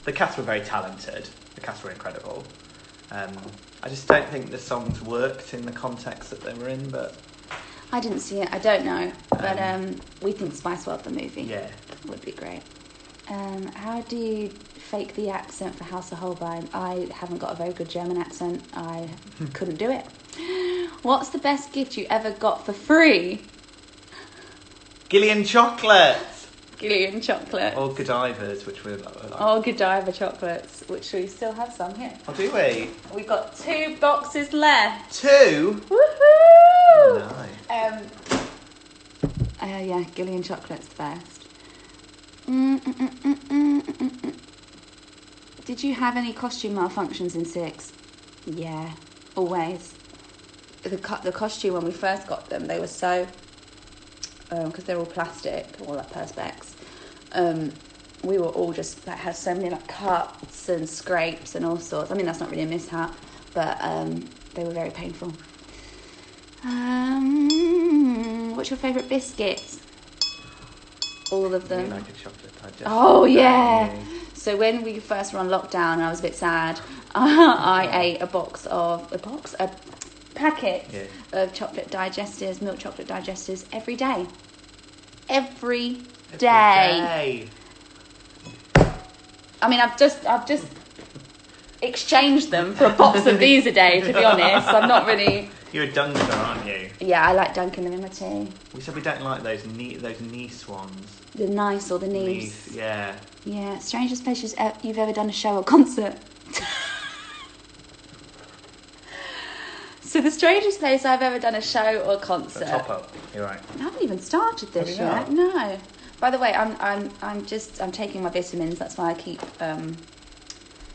The cast were very talented. The cast were incredible. I just don't think the songs worked in the context that they were in, but... I didn't see it, I don't know. But we think Spice World, the movie, yeah, would be great. How do you fake the accent for House of Holbein? I haven't got a very good German accent. I couldn't do it. What's the best gift you ever got for free? Gillian chocolate! Gillian chocolate. Or Godivas, which we like. Or Godiva chocolates, which we still have some here. Oh, do we? We've got 2 boxes left. 2? Woohoo! Nice. Yeah, Gillian chocolate's the best. Did you have any costume malfunctions in 6? Yeah, always. The costume, when we first got them, they were so... because they're all plastic, all like perspex. We were all just like had so many like cuts and scrapes and all sorts. I mean, that's not really a mishap, but they were very painful. What's your favourite biscuit? All of them. Like a chocolate digestive. Oh yeah. So when we first were on lockdown and I was a bit sad, I ate a packet of chocolate digestives, milk chocolate digestives every day. Every day. I mean, I've just exchanged them for a box of these a day, to be honest. I'm not really... You're a dunker, aren't you? Yeah, I like dunking them in my tea. We said we don't like those nice ones. The nice or the neves. Nice, yeah. Yeah, strangest places you've ever done a show or concert. So the strangest place I've ever done a show or concert. Top up. You're right. I haven't even started this yet. No. By the way, I'm taking my vitamins. That's why I keep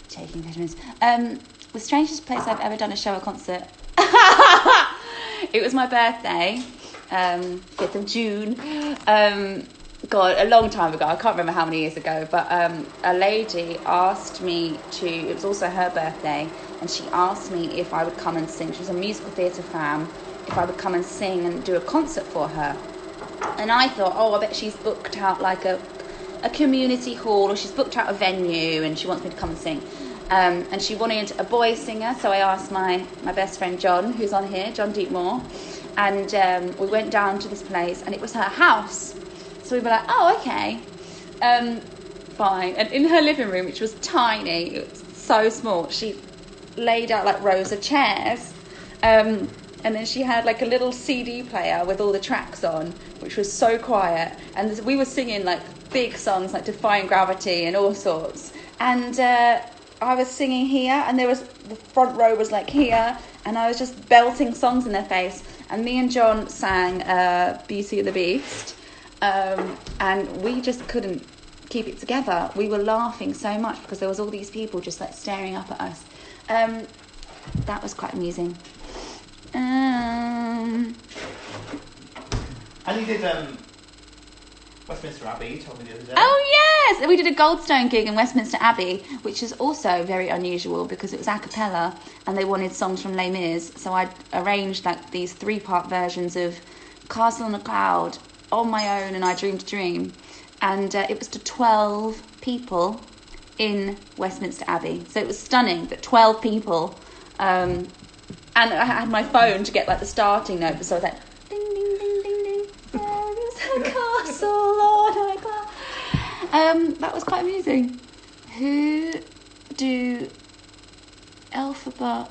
taking vitamins. The strangest place I've ever done a show or concert. It was my birthday, 5th of June. God, a long time ago. I can't remember how many years ago, but a lady asked me to. It was also her birthday, and she asked me if I would come and sing. She was a musical theatre fan. If I would come and sing and do a concert for her, and I thought, oh, I bet she's booked out like a community hall, or she's booked out a venue, and she wants me to come and sing. And she wanted a boy singer, so I asked my best friend John, who's on here, John Deepmore, and we went down to this place, and it was her house. So we were like, oh, okay, fine. And in her living room, which was tiny, it was so small, she laid out like rows of chairs, and then she had like a little CD player with all the tracks on, which was so quiet. And we were singing like big songs like Defying Gravity and all sorts. And I was singing here, and the front row was like here, and I was just belting songs in their face. And me and John sang Beauty and the Beast, and we just couldn't keep it together. We were laughing so much because there was all these people just like staring up at us. That was quite amusing. And you did Westminster Abbey, you told me the other day. Oh yes, we did a Goldstone gig in Westminster Abbey, which is also very unusual because it was a cappella and they wanted songs from Les Mis. So I arranged like these 3-part versions of Castle on a Cloud, On My Own, and I Dreamed a Dream, and it was to 12 people in Westminster Abbey. So it was stunning that 12 people, and I had my phone to get like the starting note, so I was like, ding ding ding ding ding, there is a castle on a cloud. That was quite amusing. Who do Elphaba?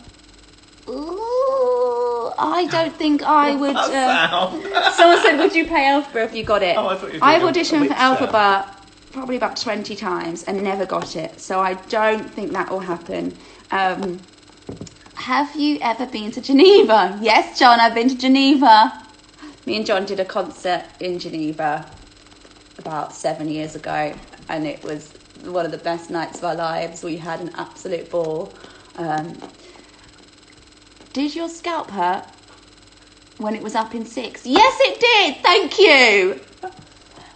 Ooh, I don't think I would. Someone said, "Would you play Elphaba if you got it?" Oh, I thought you were I've auditioned for Elphaba probably about 20 times and never got it, so I don't think that will happen. Have you ever been to Geneva? Yes, John, I've been to Geneva. Me and John did a concert in Geneva about 7 years ago, and it was one of the best nights of our lives. We had an absolute ball. Did your scalp hurt when it was up in 6? Yes, it did. Thank you.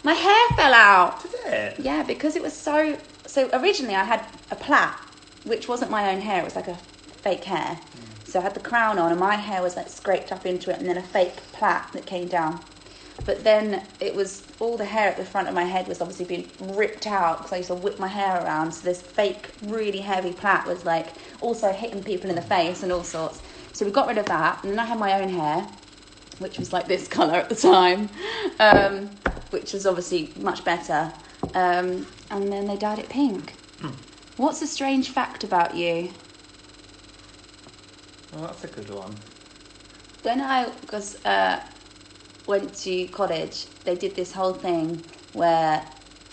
My hair fell out. Did it? Yeah, because it was so originally I had a plait, which wasn't my own hair. It was like a fake hair. So I had the crown on and my hair was like scraped up into it, and then a fake plait that came down. but then it was all the hair at the front of my head was obviously being ripped out because I used to whip my hair around. So this fake, really heavy plait was like also hitting people in the face and all sorts. So we got rid of that, and then I had my own hair, which was like this colour at the time, which was obviously much better. And then they dyed it pink. What's a strange fact about you? Well, that's a good one. When I went to college, they did this whole thing where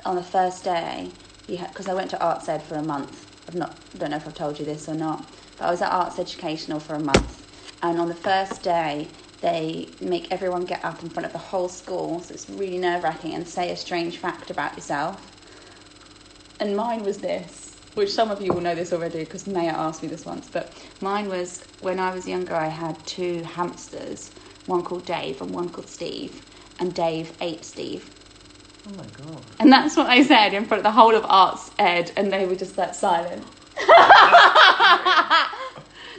on the first day, because I went to Arts Ed for a month. Don't know if I've told you this or not, but I was at Arts Educational for a month. And on the first day, they make everyone get up in front of the whole school, so it's really nerve-wracking, and say a strange fact about yourself. And mine was this, which some of you will know this already because Maya asked me this once, but mine was when I was younger, I had 2 hamsters, one called Dave and one called Steve, and Dave ate Steve. Oh my God. And that's what I said in front of the whole of Arts Ed, and they were just like silent.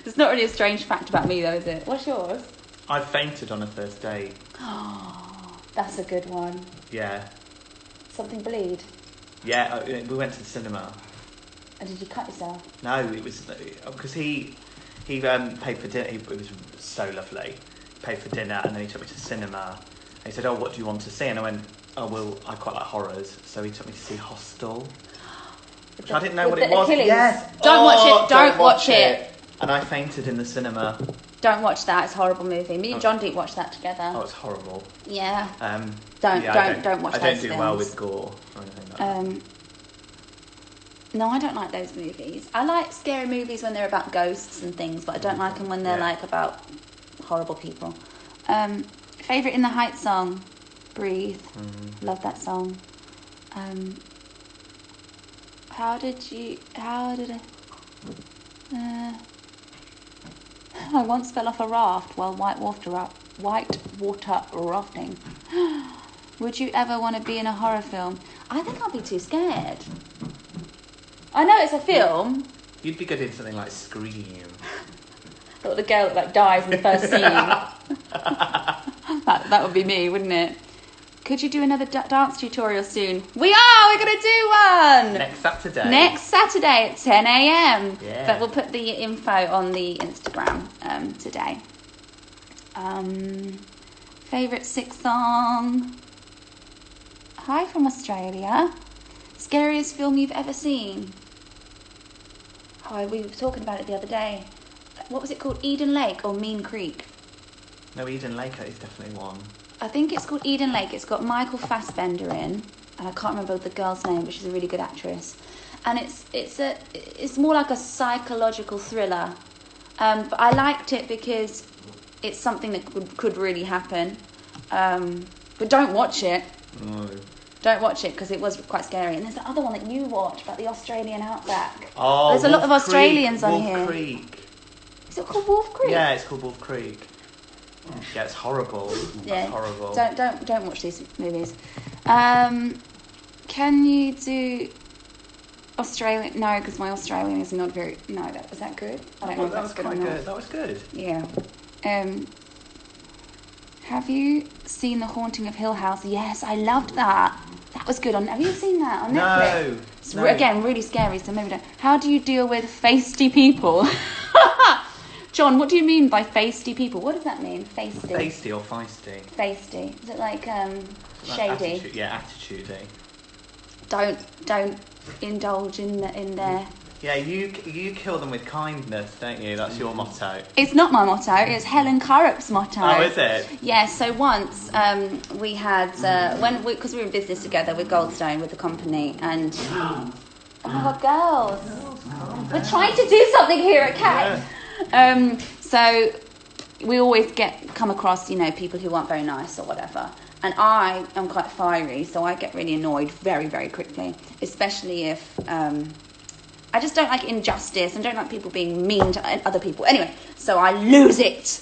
It's not really a strange fact about me though, is it? What's yours? I fainted on a first date. Oh, that's a good one. Yeah. Something bleed? Yeah, we went to the cinema. And did you cut yourself? No, it was because he paid for dinner. It was so lovely. He paid for dinner, and then he took me to the cinema. And he said, "Oh, what do you want to see?" And I went, "Oh, well, I quite like horrors." So he took me to see Hostel, which I didn't know what it was. Achilles. Yes. Don't watch it. Don't watch it. And I fainted in the cinema. Don't watch that. It's a horrible movie. Me and John didn't watch that together. Oh, it's horrible. Yeah. Don't watch those I don't do films. well with gore or anything like that. No, I don't like those movies. I like scary movies when they're about ghosts and things, but I don't like them when they're like about horrible people. Favourite In the Heights song? Breathe. Love that song. I once fell off a raft while whitewater rafting. Would you ever want to be in a horror film? I think I'll be too scared. I know it's a film. You'd be good in something like Scream. Thought the girl that dies in the first scene. that would be me, wouldn't it? Could you do another dance tutorial soon? We're going to do one! Next Saturday. Next Saturday at 10 a.m. Yeah. But we'll put the info on the Instagram today. Favourite sick song? Hi from Australia. Scariest film you've ever seen? Oh, we were talking about it the other day. What was it called? Eden Lake or Mean Creek? No, Eden Lake is definitely one. I think it's called Eden Lake. It's got Michael Fassbender in, and I can't remember the girl's name, but she's a really good actress. And it's more like a psychological thriller. But I liked it because it's something that could really happen. But don't watch it. No. Don't watch it because it was quite scary. And there's the other one that you watched about the Australian outback. Oh, there's a lot of Australians on here. Wolf Creek. Is it called Wolf Creek? Yeah, it's called Wolf Creek. Yeah, it's horrible. Yeah, it's horrible. Don't watch these movies. Can you do Australian? No, because my Australian is not very. No, was that good? I don't know if that's good or not. That was good. Yeah. Have you seen The Haunting of Hill House? Yes, I loved that. That was good. Have you seen that on Netflix? No. Again, really scary, so maybe don't. How do you deal with feisty people? John, what do you mean by feisty people? What does that mean? Feisty. Feisty or feisty? Feisty. Is it like shady? Attitude, yeah, attitudey. Don't indulge in their. Yeah, you kill them with kindness, don't you? That's your motto. It's not my motto. It's Helen Currup's motto. Oh, is it? Yeah. So once we had because we were in business together with Goldstone with the company, and oh my God, girls, we're trying to do something here, okay? Yeah. So we always come across people who aren't very nice or whatever. And I am quite fiery, so I get really annoyed very, very quickly, especially if I just don't like injustice and don't like people being mean to other people. Anyway, so I lose it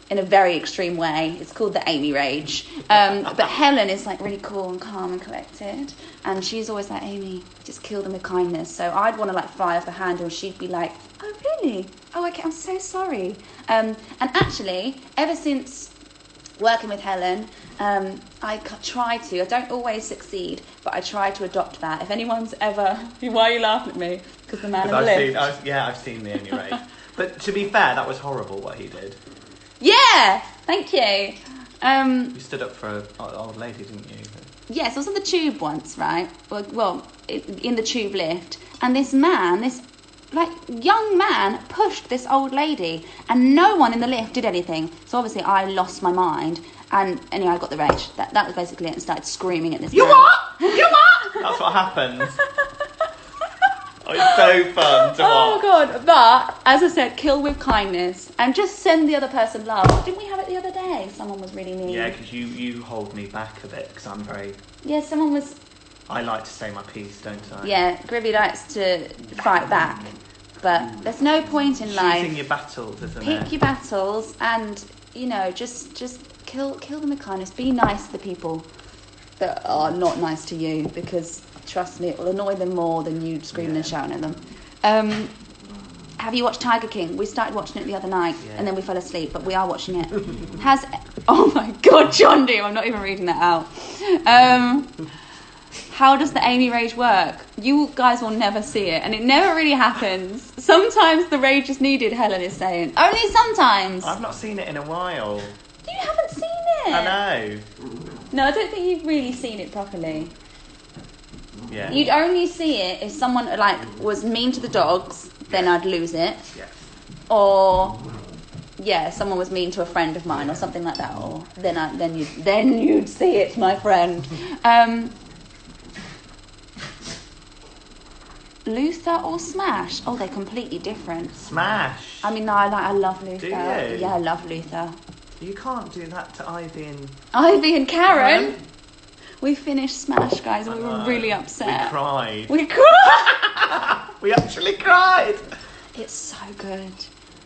in a very extreme way. It's called the Aimie Rage. But Helen is like really cool and calm and collected, and she's always like, Aimie, just kill them with kindness. So I'd want to like fly off the handle. She'd be like, oh really? Oh okay, I'm so sorry. And actually, ever since working with Helen, I try to. I don't always succeed, but I try to adopt that. If anyone's ever, why are you laughing at me? Because the man in the lift. I've seen the Aimie Rage. But to be fair, that was horrible what he did. Yeah, thank you. You stood up for an old lady, didn't you? Yes, I was on the tube once, right? Well, in the tube lift, and this man, this young man, pushed this old lady, and no one in the lift did anything. So obviously, I lost my mind, and anyway, I got the rage. That was basically it, and started screaming at this. You man. what? You what? That's what happens. Oh, it's so fun to watch. Oh god! But as I said, kill with kindness, and just send the other person love. Didn't we have it the other day? Someone was really mean. Yeah, because you hold me back a bit because I'm very. Yeah, someone was. I like to say my piece, don't I? Yeah, Gribby likes to fight back, but there's no point in life. Choosing your battles, isn't it? Pick your battles, and just kill them with kindness. Be nice to the people that are not nice to you, because trust me, it will annoy them more than you screaming and shouting at them. Have you watched Tiger King? We started watching it the other night, and then we fell asleep, but we are watching it. Oh my god, John Doe, I'm not even reading that out. How does the Aimie Rage work? You guys will never see it, and it never really happens. Sometimes the rage is needed, Helen is saying. Only sometimes. I've not seen it in a while. You haven't seen it? I know. No, I don't think you've really seen it properly. Yeah. You'd only see it if someone was mean to the dogs, then I'd lose it. Yeah. Or someone was mean to a friend of mine or something like that. Or then you'd see it, my friend. Luther or Smash? Oh, they're completely different. Smash. I mean, no, I love Luther. Do you? Yeah, I love Luther. You can't do that to Ivy and Karen. We finished Smash, guys, and we were really upset. We cried. We actually cried. It's so good.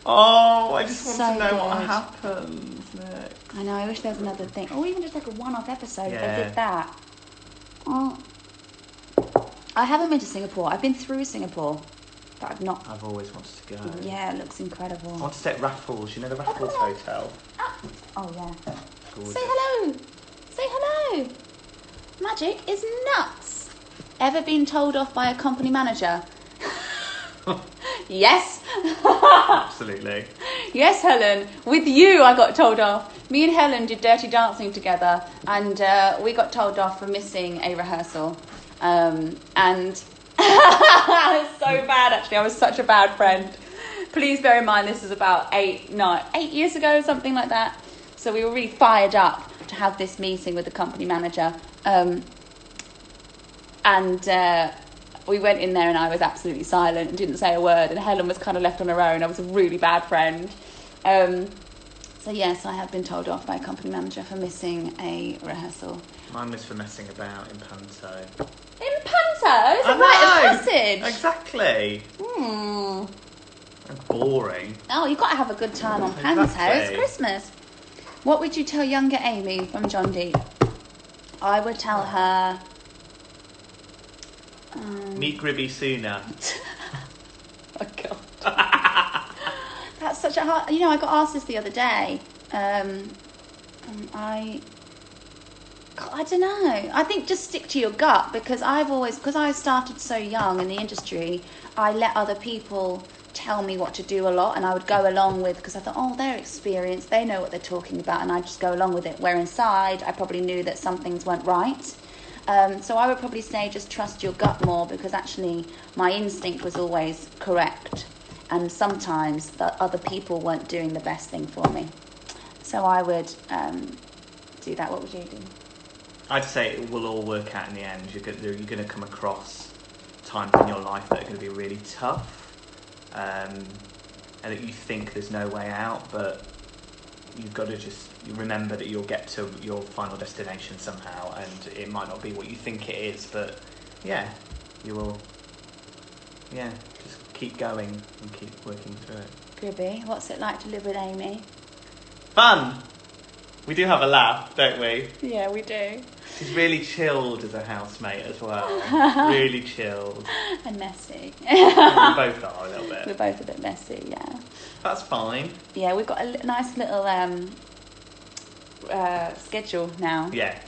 Oh, I just want So to know what good. happens next. I know, I wish there was another thing. Or even just like a one-off episode if they did that. Oh. I haven't been to Singapore. I've been through Singapore, but I've not. I've always wanted to go. Yeah, it looks incredible. I want to stay at Raffles. You know the Raffles Hotel? Oh, yeah. Gorgeous. Say hello. Say hello. Magic is nuts. Ever been told off by a company manager? Yes. Absolutely. Yes, Helen. With you, I got told off. Me and Helen did Dirty Dancing together, and we got told off for missing a rehearsal. And it was so bad, actually. I was such a bad friend. Please bear in mind, this is about 8 years ago, something like that. So we were really fired up to have this meeting with the company manager. We went in there and I was absolutely silent and didn't say a word, and Helen was kind of left on her own. I was a really bad friend. So yes, I have been told off by a company manager for missing a rehearsal. Mine was for messing about in Panto. In Panto? It's a rite of passage. Exactly. Boring. Oh, you've got to have a good time on Panto. Exactly. It's Christmas. What would you tell younger Aimie from John Deep? I would tell her... Meet Gribby sooner. Oh, God. That's such a hard... I got asked this the other day. I don't know. I think just stick to your gut, because because I started so young in the industry, I let other people tell me what to do a lot, and I would go along with, because I thought, oh, they're experienced, they know what they're talking about, and I just go along with it, where inside I probably knew that some things weren't right. So I would probably say just trust your gut more, because actually my instinct was always correct, and sometimes the other people weren't doing the best thing for me. So I would do that. What would you do? I'd say it will all work out in the end. You're going to come across times in your life that are going to be really tough, and that you think there's no way out, but you've got to just remember that you'll get to your final destination somehow, and it might not be what you think it is, but you will. Yeah, just keep going and keep working through it. Gribby, what's it like to live with Aimie? Fun! We do have a laugh, don't we? Yeah, we do. She's really chilled as a housemate as well. Really chilled. And messy. We both are a little bit. We're both a bit messy, yeah. That's fine. Yeah, we've got a nice little schedule now. Yeah.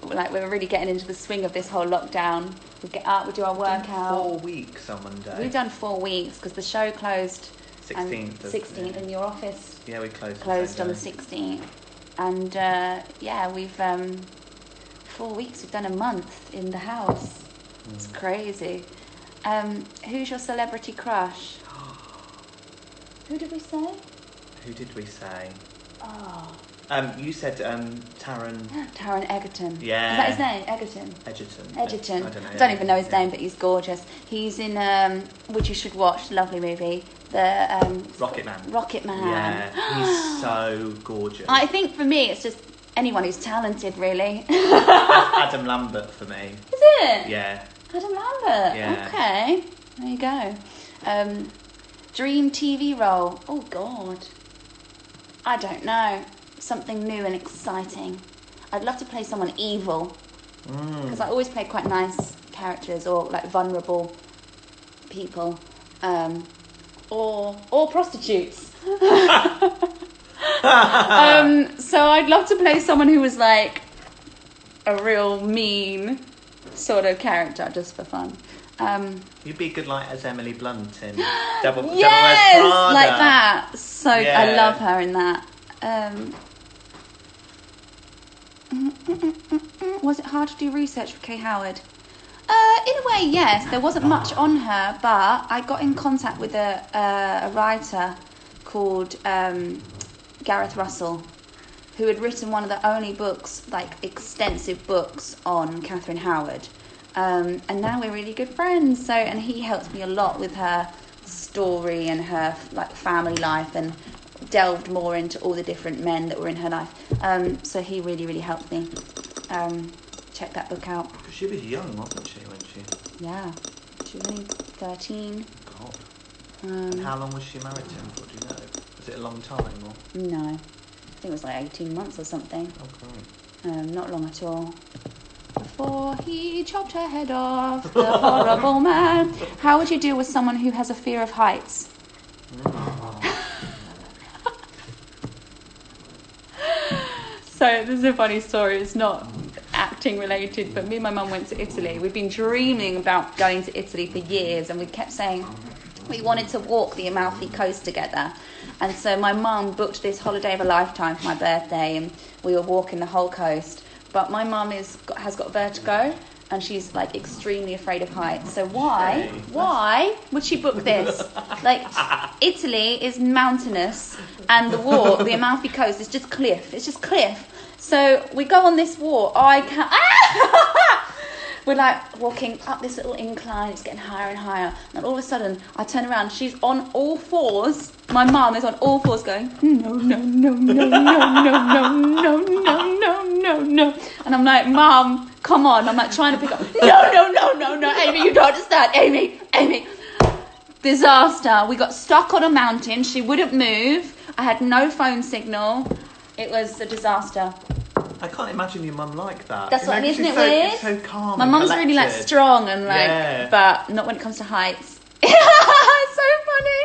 Like we're really getting into the swing of this whole lockdown. We get up, we do our workout. 4 weeks on Monday. We've done 4 weeks because the show closed 16th. And your office we closed on the 16th. And we've 4 weeks. We've done a month in the house. It's crazy. Who's your celebrity crush? Who did we say? Oh. You said Taron. Taron Egerton. Yeah. Is that his name? Egerton. Egerton. I don't even know his name, but he's gorgeous. He's in which you should watch. Lovely movie. The Rocket Man. Yeah, he's so gorgeous. I think for me, it's just anyone who's talented, really. Adam Lambert for me. Is it? Yeah. Adam Lambert. Yeah. Okay. There you go. Dream TV role. Oh God. I don't know. Something new and exciting. I'd love to play someone evil because I always play quite nice characters or like vulnerable people, or prostitutes. So I'd love to play someone who was like a real mean sort of character just for fun. You'd be good like as Emily Blunt in Devil Wears Yes, Prada. like that. So Yeah. I love her in that. Was it hard to do research for Kay Howard? In a way, yes. There wasn't much on her, but I got in contact with a writer called Gareth Russell, who had written one of the only books, like extensive books on Catherine Howard. And now we're really good friends. So, and he helped me a lot with her story and her like family life, and delved more into all the different men that were in her life. So he really, really helped me. Check that book out. Because she was young, wasn't she, when she... Yeah, she was only 13. God. And how long was she married to him for, do you know? Was it a long time or...? No, I think it was like 18 months or something. Okay. Not long at all. Before he chopped her head off, the horrible man. How would you deal with someone who has a fear of heights? So this is a funny story. It's not acting related, but me and my mum went to Italy. We've been dreaming about going to Italy for years, and we kept saying we wanted to walk the Amalfi Coast together. And so my mum booked this holiday of a lifetime for my birthday, and we were walking the whole coast. But my mum has got vertigo, and she's like extremely afraid of heights. So why would she book this? Like, Italy is mountainous, and the Amalfi Coast is just cliff. It's just cliff. So we go on this walk. We're like walking up this little incline. It's getting higher and higher. And all of a sudden, I turn around. She's on all fours. My mum is on all fours going, no, no, no, no, no, no, no, no, no, no, no, no. And I'm like, Mum, come on. I'm like trying to pick up. No, no, no, no, no, Aimie, you don't understand. Aimie. Disaster. We got stuck on a mountain. She wouldn't move. I had no phone signal. It was a disaster. I can't imagine your mum like that. That's what I mean, isn't it weird? It's so calm. My mum's really like strong and like, but not when it comes to heights. It's so funny.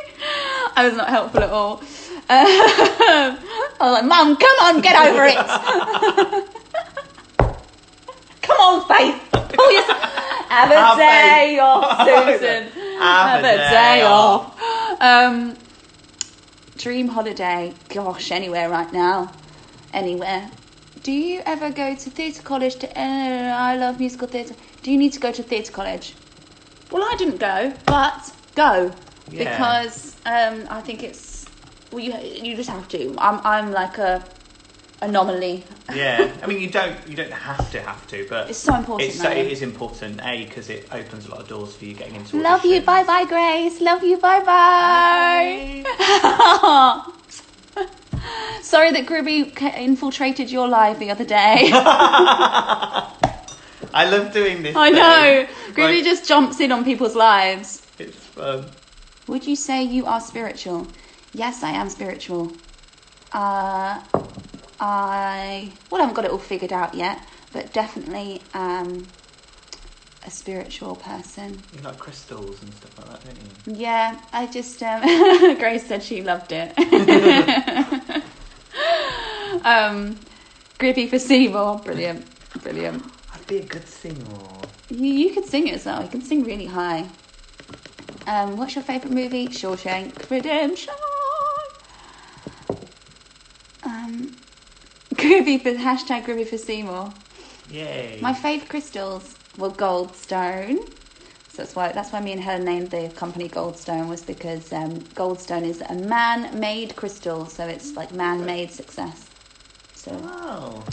I was not helpful at all. I was like, Mum, come on, get over it. Come on, Faith. Pull yourself. Have a day off, Susan. Have a day off. Dream holiday. Gosh, anywhere right now. Anywhere. Do you ever go to theatre college? I love musical theatre. Do you need to go to theatre college? Well, I didn't go, but go. Yeah. Because I think it's... Well, you just have to. I'm like a anomaly. Yeah. I mean, you don't have to, but... It's so important, it is important, because it opens a lot of doors for you getting into auditions. Love you, bye-bye, Grace. Love you, bye-bye. Bye. Sorry that Gribby infiltrated your life the other day. I love doing this. I know. Gribby just jumps in on people's lives. It's fun. Would you say you are spiritual? Yes, I am spiritual. I haven't got it all figured out yet, but definitely am a spiritual person. You like crystals and stuff like that, don't you? Yeah, I just... Grace said she loved it. Gribby for Seymour. Brilliant. I'd be a good Seymour. You could sing it as well. You can sing really high. What's your favourite movie? Shawshank Redemption. Gribby for Seymour. Yay. My favourite crystals were Goldstone. So that's why me and Helen named the company Goldstone, was because Goldstone is a man-made crystal, so it's like man-made success. So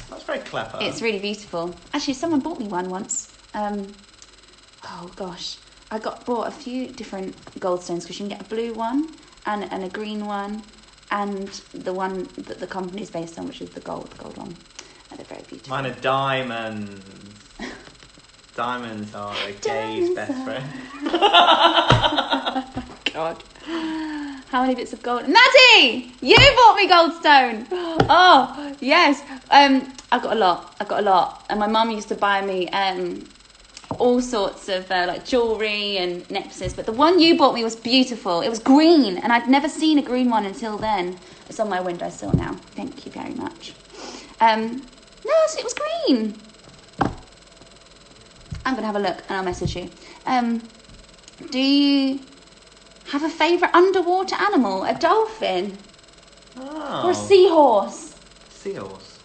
that's very clever. It's really beautiful. Actually, someone bought me one once. I bought a few different Goldstones, because you can get a blue one and a green one, and the one that the company is based on, which is the gold one. And they're very beautiful. Mine are diamonds. Diamonds are a gay's best friend. God. How many bits of gold? Natty! You bought me Goldstone! Oh, yes. I've got a lot. And my mum used to buy me all sorts of like jewellery and necklaces. But the one you bought me was beautiful. It was green, and I'd never seen a green one until then. It's on my windowsill now. Thank you very much. It was green. I'm going to have a look and I'll message you. Do you have a favourite underwater animal? A dolphin? Oh. Or a seahorse? Seahorse?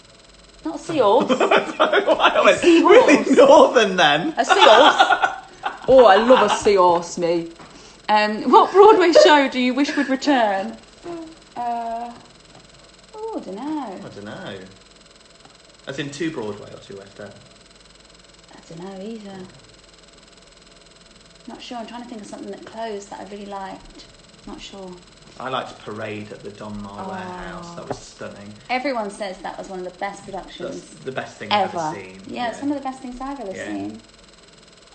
Not a seahorse. I don't know why I went seahorse. really northern then. A seahorse? Oh, I love a seahorse, me. What Broadway show do you wish would return? I don't know. As in 2 Broadway or 2 West End? I don't know either. Not sure. I'm trying to think of something that closed that I really liked. Not sure. I liked Parade at the Donmar Warehouse. That was stunning. Everyone says that was one of the best productions. That's the best thing I've ever seen. Yeah, it's one of the best things I've ever seen.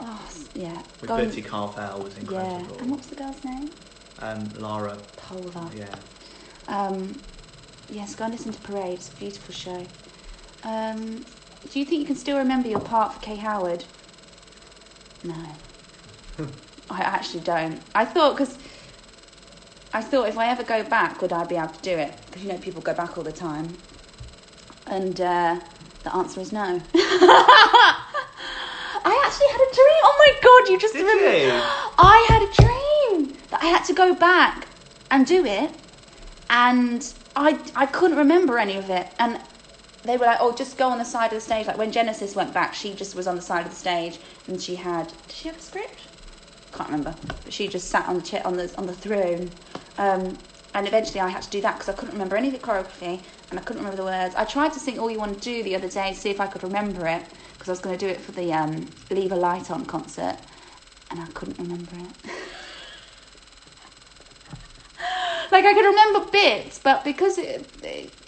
Oh, yeah. With Bertie Carvel was incredible. Yeah. And what was the girl's name? Lara Pulver. Yeah. Yes, go and listen to Parade. It's a beautiful show. Do you think you can still remember your part for Kay Howard? No. I actually don't. I thought if I ever go back, would I be able to do it? Because, people go back all the time. And the answer is no. I actually had a dream. Oh my God, you just remember. Did you? I had a dream that I had to go back and do it. And I couldn't remember any of it. And they were like, oh, just go on the side of the stage. Like when Genesis went back, she just was on the side of the stage, and did she have a script? Can't remember, but she just sat on the chair on the throne. And eventually I had to do that because I couldn't remember any of the choreography and I couldn't remember the words. I tried to sing All You Want to Do the other day to see if I could remember it, because I was going to do it for the Leave a Light On concert, and I couldn't remember it. Like, I could remember bits, but because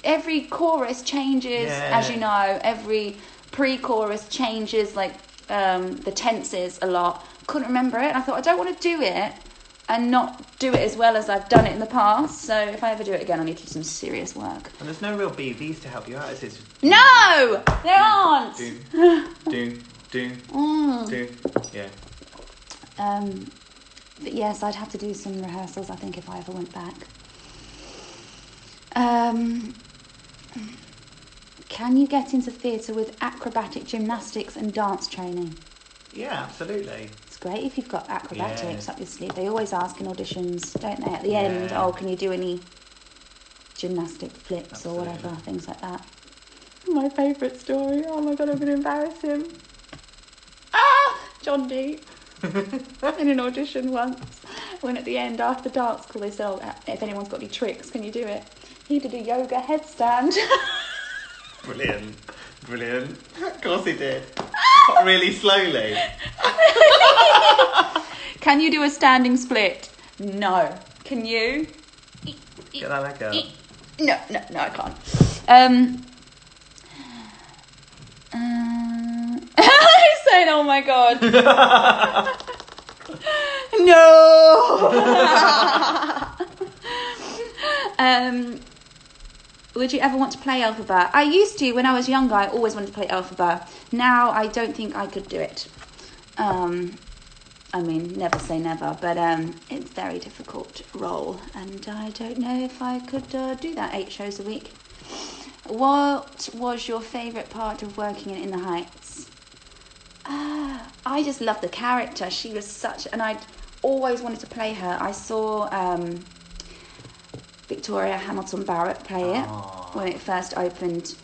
every chorus changes, as you know, every pre-chorus changes, like, the tenses a lot. Couldn't remember it, and I thought, I don't want to do it and not do it as well as I've done it in the past, so if I ever do it again, I need to do some serious work. And there's no real BVs to help you out, is there? No! There aren't! Do. Yeah. But yes, I'd have to do some rehearsals, I think, if I ever went back. Can you get into theatre with acrobatic, gymnastics and dance training? Yeah, absolutely. It's great if you've got acrobatics up your sleeve. They always ask in auditions, don't they, at the end, can you do any gymnastic flips or whatever, things like that. My favourite story. Oh my God, I'm going to embarrass him. John D. In an audition once, when at the end, after the dance call, they said, if anyone's got any tricks, can you do it? He did a yoga headstand. Brilliant. Of course he did. Really slowly. Can you do a standing split? No. Can you? Get that leg up. No, I can't. He's saying, oh my God. No. Would you ever want to play Elphaba? I used to. When I was younger, I always wanted to play Elphaba. Now, I don't think I could do it. I mean, never say never, but it's a very difficult role, and I don't know if I could do that 8 shows a week. What was your favourite part of working in the Heights? I just loved the character. She was and I'd always wanted to play her. I saw Victoria Hamilton Barrett play it when it first opened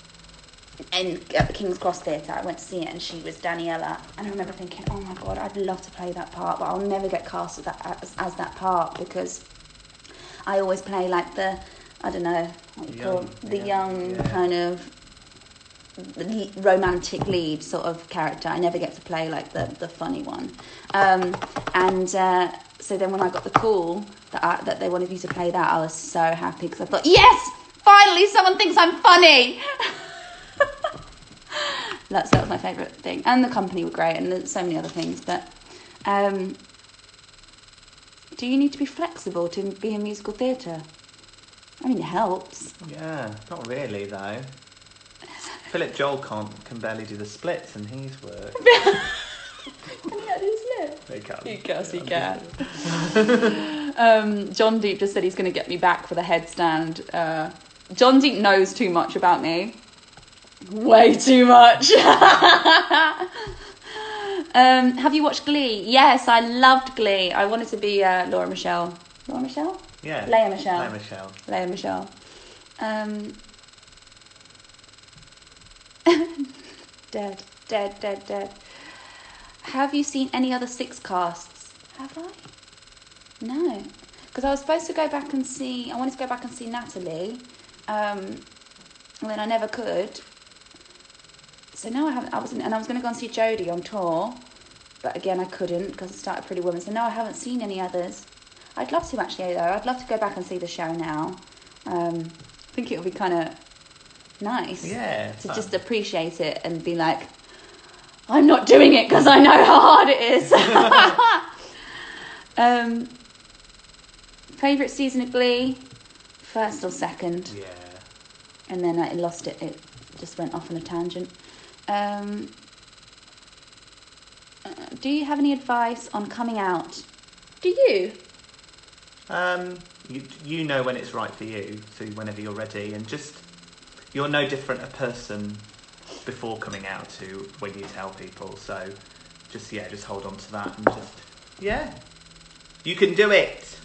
at the King's Cross Theatre. I went to see it and she was Daniela, and I remember thinking, oh my god, I'd love to play that part, but I'll never get cast as that part, because I always play like the, I don't know what you call the young kind of romantic lead sort of character. I never get to play like the funny one, so then when I got the call that they wanted me to play that, I was so happy, because I thought, yes, finally someone thinks I'm funny. That was my favourite thing, and the company were great, and there's so many other things. But do you need to be flexible to be in musical theatre? I mean, it helps. Yeah, not really though. Philip Joel can barely do the splits, and he's worked. Can he not do the splits? He can. He can. John Deep just said he's going to get me back for the headstand. John Deep knows too much about me. Way too much. Have you watched Glee? Yes, I loved Glee. I wanted to be Laura Michelle. Laura Michelle? Yeah. Leia Michelle. Leia Michelle. Dead. Have you seen any other Six casts? Have I? No. Because I was supposed to go back and see... I wanted to go back and see Natalie. And then I never could. So now I haven't... I was going to go and see Jodie on tour. But again, I couldn't because I started Pretty Woman. So now I haven't seen any others. I'd love to actually, though. I'd love to go back and see the show now. I think it would be kind of nice. Yeah. To just appreciate it and be like, I'm not doing it because I know how hard it is. Favourite season of Glee? First or second? Yeah. And then I lost it. It just went off on a tangent. Do you have any advice on coming out? Do you? You know when it's right for you, so whenever you're ready, and just you're no different a person before coming out to when you tell people. So just hold on to that and you can do it.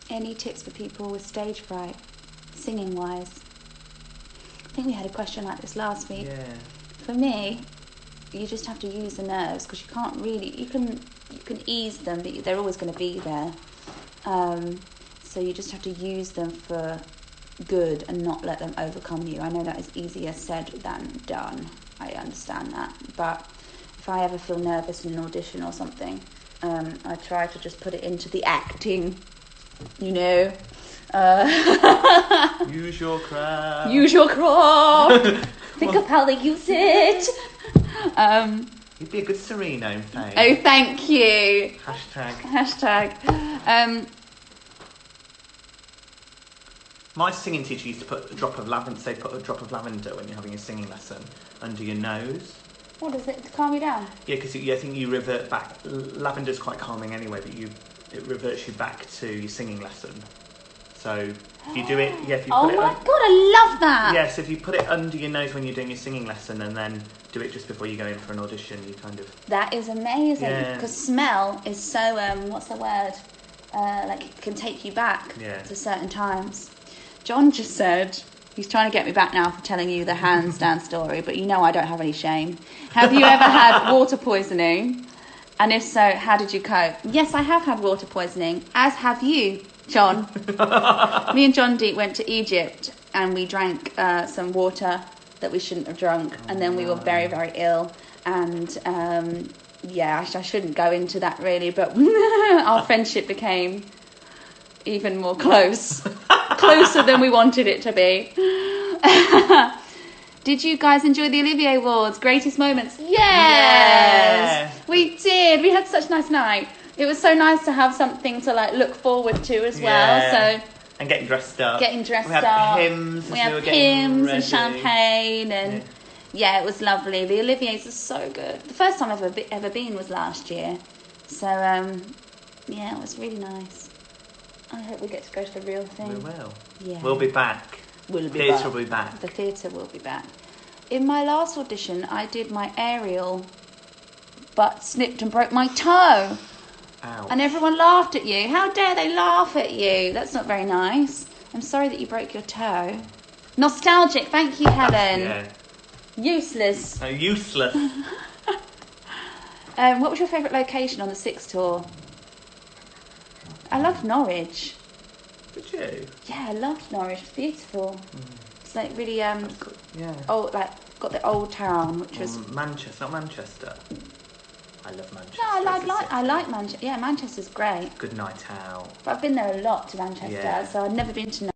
Any tips for people with stage fright, singing wise? I think we had a question like this last week. Yeah. For me, you just have to use the nerves, because you can't really, you can ease them, but they're always going to be there. So you just have to use them for good and not let them overcome you. I know that is easier said than done. I understand that. But if I ever feel nervous in an audition or something, I try to just put it into the acting, you know. Use your craft. Think of how they use it. You'd be a good Sereno in fame. Oh, thank you. Hashtag. My singing teacher used to put a drop of lavender when you're having a singing lesson under your nose. What is it? To calm you down? Yeah, because I think you revert back. Lavender's quite calming anyway, but it reverts you back to your singing lesson. So if you do it, if you put it. Oh my god, I love that. Yes, if you put it under your nose when you're doing your singing lesson, and then do it just before you go in for an audition, you kind of. That is amazing, because smell is so what's the word? Like it can take you back to certain times. John just said he's trying to get me back now for telling you the handstand story, but you know I don't have any shame. Have you ever had water poisoning? And if so, how did you cope? Yes, I have had water poisoning, as have you, John. Me and John Deep went to Egypt and we drank some water that we shouldn't have drunk, and then we were very, very ill. And I shouldn't go into that really, but our friendship became even more closer than we wanted it to be. Did you guys enjoy the Olivier Awards? Greatest moments? Yes! We did. We had such a nice night. It was so nice to have something to look forward to as well. So and getting dressed up. We had hymns. We had hymns and champagne, and it was lovely. The Oliviers are so good. The first time I've ever been was last year. So it was really nice. I hope we get to go to the real thing. We will. Yeah. We'll be back. will be Theatre back. will be back. The theatre will be back. In my last audition, I did my aerial, but slipped and broke my toe. Ouch. And everyone laughed at you. How dare they laugh at you? That's not very nice. I'm sorry that you broke your toe. Nostalgic. Thank you, Helen. Yeah. Useless. Oh, useless. What was your favourite location on the Six tour? I loved Norwich. Did you? Yeah, I loved Norwich. It's beautiful. It's like really Yeah. old, like got the old town, which was Manchester, not Manchester. I love Manchester. no, I like Manchester. Yeah, Manchester's great. Good night out. But I've been there a lot to Manchester, Yeah. so I've never been to